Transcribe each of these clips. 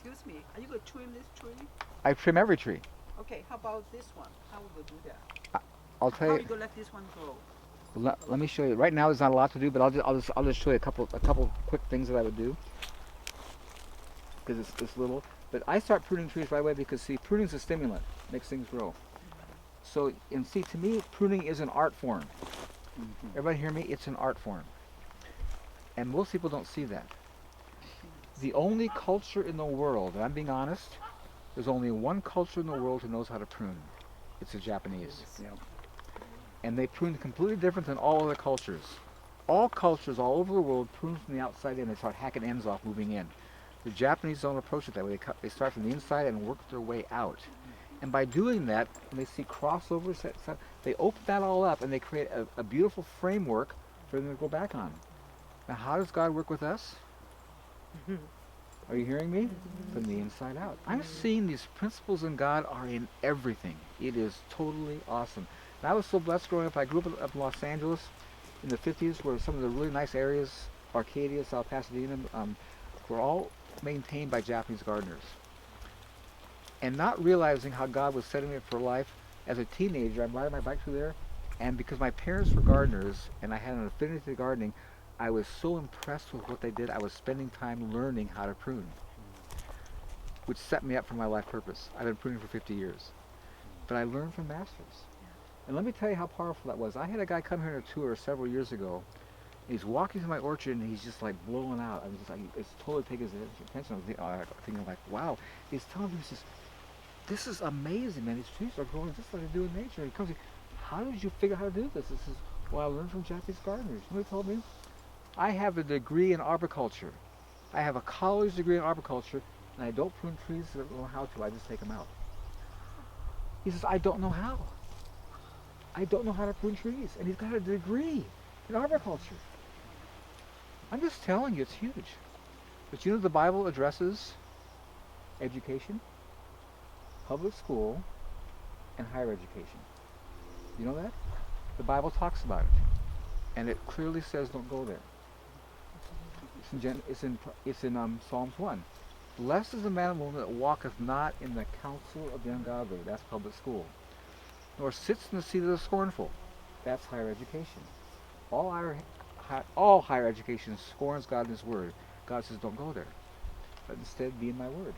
Excuse me, are you going to trim this tree? I trim every tree. Okay, how about this one? How we going to do that? I, I'll tell How you. you going to let this one grow? Let me show you. Right now, there's not a lot to do, but I'll just show you a couple quick things that I would do because it's little. But I start pruning trees right away because see, pruning is a stimulant, makes things grow. So and see, to me, pruning is an art form. Everybody hear me? It's an art form, and most people don't see that. The only culture in the world, and I'm being honest, there's only one culture in the world who knows how to prune. It's the Japanese. Yes. Yeah. And they prune completely different than all other cultures. All cultures all over the world prune from the outside in. They start hacking ends off, moving in. The Japanese don't approach it that way. They start from the inside and work their way out. And by doing that, when they see crossovers, they open that all up and they create a beautiful framework for them to go back on. Now, how does God work with us? Are you hearing me? From the inside out. I'm seeing these principles in God are in everything. It is totally awesome. And I was so blessed growing up. I grew up in Los Angeles in the 50s, where some of the really nice areas, Arcadia, South Pasadena, were all maintained by Japanese gardeners. And not realizing how God was setting me up for life, as a teenager, I'm riding my bike through there, and because my parents were gardeners and I had an affinity to gardening, I was so impressed with what they did. I was spending time learning how to prune, which set me up for my life purpose. I've been pruning for 50 years. But I learned from masters. And let me tell you how powerful that was. I had a guy come here on a tour several years ago. He's walking through my orchard and he's just like blowing out. I was just like, it's totally taking his attention. I was thinking like, wow. He's telling me, he says, this is amazing, man. These trees are growing just like they do in nature. He comes, how did you figure out how to do this? This is, well, I learned from Japanese gardeners. You know what he told me? I have a degree in arboriculture. I have a college degree in arboriculture, and I don't prune trees that I don't know how to. I just take them out. He says, I don't know how. I don't know how to prune trees. And he's got a degree in arboriculture. I'm just telling you, it's huge. But you know the Bible addresses education, public school, and higher education. You know that? The Bible talks about it. And it clearly says don't go there. It's in Psalms 1. Blessed is the man and woman that walketh not in the counsel of the ungodly. That's public school. Nor sits in the seat of the scornful. That's higher education. All higher education scorns God and His Word. God says, don't go there, but instead be in my Word.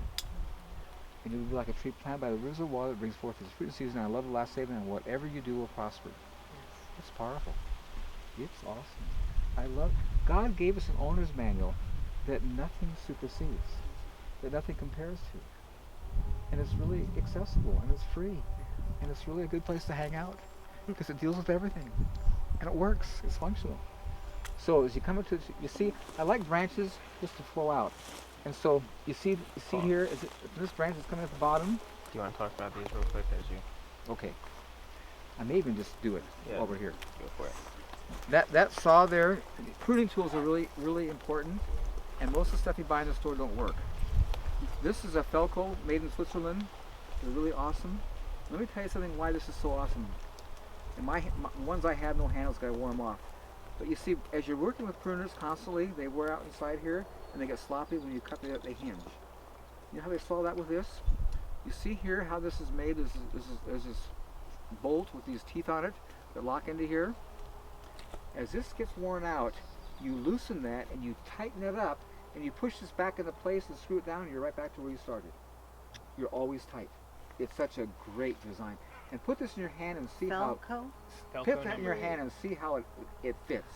And you will be like a tree planted by the rivers of water that brings forth its fruit in season. And I love the last statement, and whatever you do will prosper. It's powerful. It's awesome. I love. God gave us an owner's manual that nothing supersedes, that nothing compares to, and it's really accessible and it's free, and it's really a good place to hang out because it deals with everything, and it works. It's functional. So as you come into, you see, I like branches just to flow out, and so you see here, this branch is coming at the bottom. Do you want to talk about these real quick as you? Okay. I may even just do it over here. Go for it. That saw there, pruning tools are really important, and most of the stuff you buy in the store don't work. This is a Felco made in Switzerland. They're really awesome. Let me tell you something why this is so awesome. And my ones I have no handles, gotta warm off. But you see, as you're working with pruners constantly, they wear out inside here, and they get sloppy when you cut. They hinge. You know how they solve that with this? You see here how this is made. There's this bolt with these teeth on it that lock into here. As this gets worn out, you loosen that and you tighten it up and you push this back into place and screw it down and you're right back to where you started. You're always tight. It's such a great design. And put this in your hand and see Felco? how, put that in your hand and see how it fits.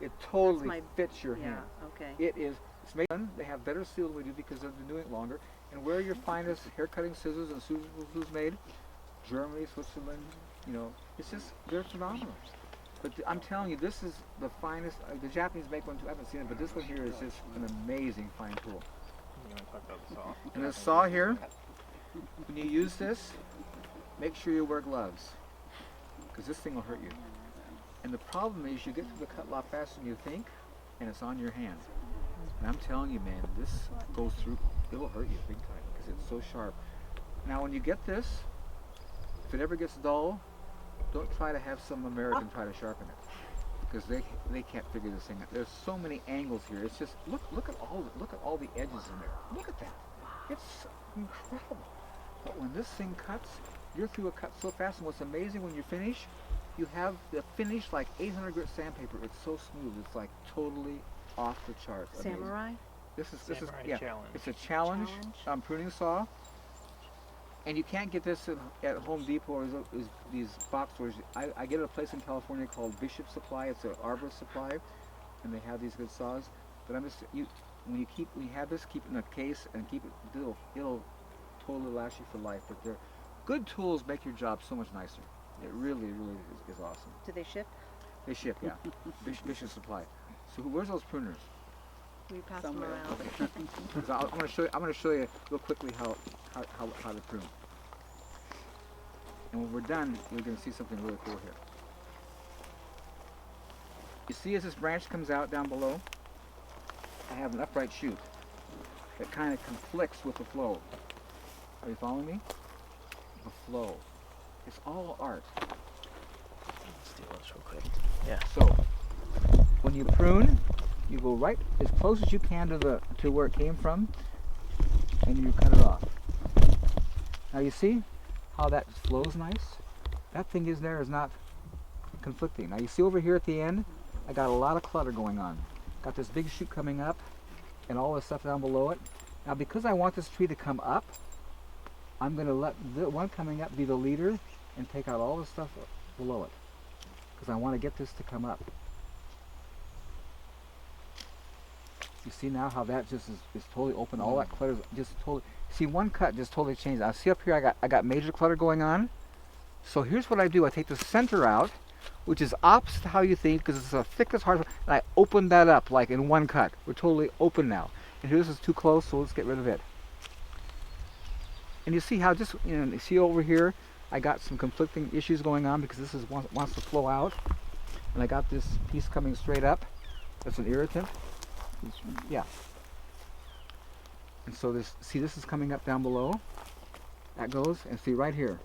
It totally fits your hand. Okay. It's made, they have better seal than we do because they've been doing it longer. And where are your finest hair cutting scissors and scissors made? Germany, Switzerland, they're phenomenal. But I'm telling you, this is the finest. The Japanese make one too. I haven't seen it, but this one here is just an amazing fine tool. You want to talk about the saw? And this saw here, when you use this, make sure you wear gloves, because this thing will hurt you. And the problem is you get through the cut a lot faster than you think, and it's on your hand. And I'm telling you, man, this goes through, it will hurt you big time, because it's so sharp. Now when you get this, if it ever gets dull, don't try to have some American try to sharpen it, because they can't figure this thing out. There's so many angles here. It's just look at all the edges in there. Look at that. It's incredible. But when this thing cuts, you're through a cut so fast, and what's amazing when you finish, you have the finish like 800 grit sandpaper. It's so smooth. It's like totally off the charts. Amazing. Samurai? This is Samurai yeah. challenge. It's a challenge pruning saw, and you can't get this at Home Depot or these box stores. I get it at a place in California called Bishop Supply. It's an arborist supply, and they have these good saws. But I'm just when you have this, keep it in a case and keep it. It'll totally last you for life. But they're good tools. Make your job so much nicer. It really is awesome. Do they ship? They ship, yeah. Bishop Supply. So where's those pruners? We pass Somewhere. them around. 'Cause I'm going to show you real quickly how to prune. And when we're done, you're going to see something really cool here. You see, as this branch comes out down below, I have an upright shoot that kind of conflicts with the flow. Are you following me? The flow. It's all art. Let's do this real quick. Yeah. So, when you prune, you go right as close as you can to where it came from, and you cut it off. Now you see how that flows nice? That thing is not conflicting. Now you see over here at the end, I got a lot of clutter going on. Got this big shoot coming up, and all this stuff down below it. Now because I want this tree to come up, I'm going to let the one coming up be the leader and take out all the stuff below it, because I want to get this to come up. You see now how that just is totally open. All that clutter is just totally. See, one cut just totally changed. Now see up here, I got major clutter going on. So here's what I do: I take the center out, which is opposite to how you think, because it's the thickest, hardest, and I open that up like in one cut. We're totally open now. And here, this is too close, so let's get rid of it. And you see how just you see over here, I got some conflicting issues going on because this is wants to flow out, and I got this piece coming straight up. That's an irritant. Yeah. And so this is coming up down below. That goes, and see right here.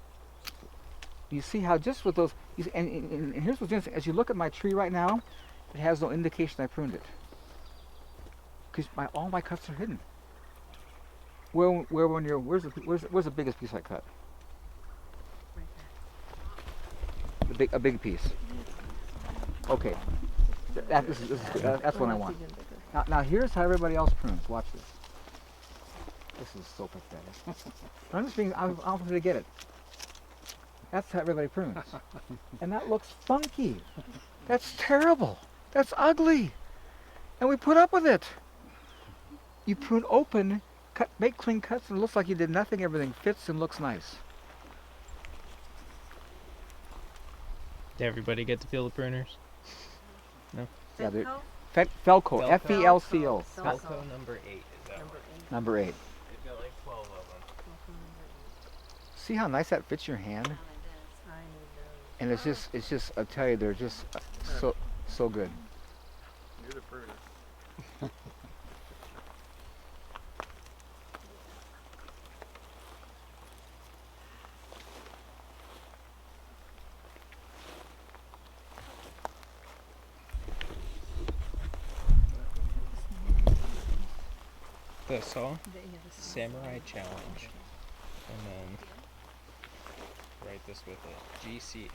You see how just with those, and here's what's interesting. As you look at my tree right now, it has no indication I pruned it, because all my cuts are hidden. Where's the biggest piece I cut? A big piece. Okay, that's what I want. Now here's how everybody else prunes. Watch this. This is so pathetic. I'm just being, I'm going to get it. That's how everybody prunes. And that looks funky. That's terrible. That's ugly. And we put up with it. You prune open, make clean cuts, and it looks like you did nothing. Everything fits and looks nice. Did everybody get to feel the pruners? No? Yeah, they're- Felco? Felco, Felco. F-E-L-C-O. Felco number 8 is that one. Number 8. They've got like 12 of them. See how nice that fits your hand? And it's just, I tell you, they're just so good. You're the pruner. The saw, Samurai Challenge, and then write this with it. GC,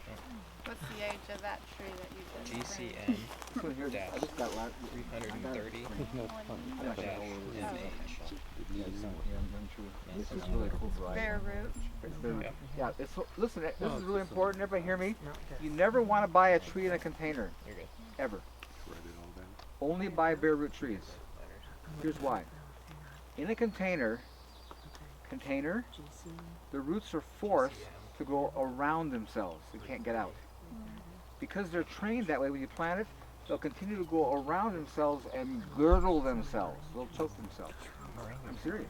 What's the age of that tree that you just pruned? GCN This one here, I just got 330 This is really cool variety. Bare root. Yeah, listen, this is really important. Everybody hear me? You never want to buy a tree in a container, You're good. ever. Only buy bare root trees. Here's why. In a container, the roots are forced to go around themselves. They can't get out. Because they're trained that way, when you plant it, they'll continue to go around themselves and girdle themselves. They'll choke themselves. I'm serious.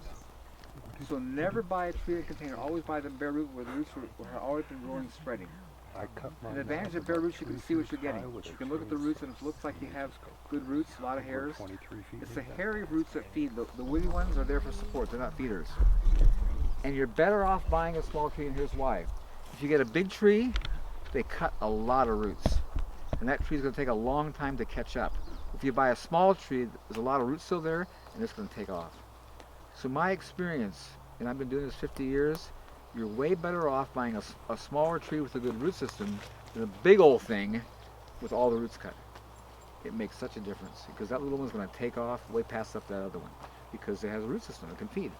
So never buy a tree in a container. Always buy the bare root where the roots have always been growing, spreading. An advantage of bare roots, you can see what you're getting. You can look at the roots and it looks like you have good roots, a lot of hairs. It's the hairy roots that feed. The woody ones are there for support. They're not feeders. And you're better off buying a small tree, and here's why. If you get a big tree, they cut a lot of roots. And that tree is going to take a long time to catch up. If you buy a small tree, there's a lot of roots still there, and it's going to take off. So my experience, and I've been doing this 50 years, you're way better off buying a smaller tree with a good root system than a big old thing with all the roots cut. It makes such a difference because that little one's going to take off way past up that other one because it has a root system it can feed.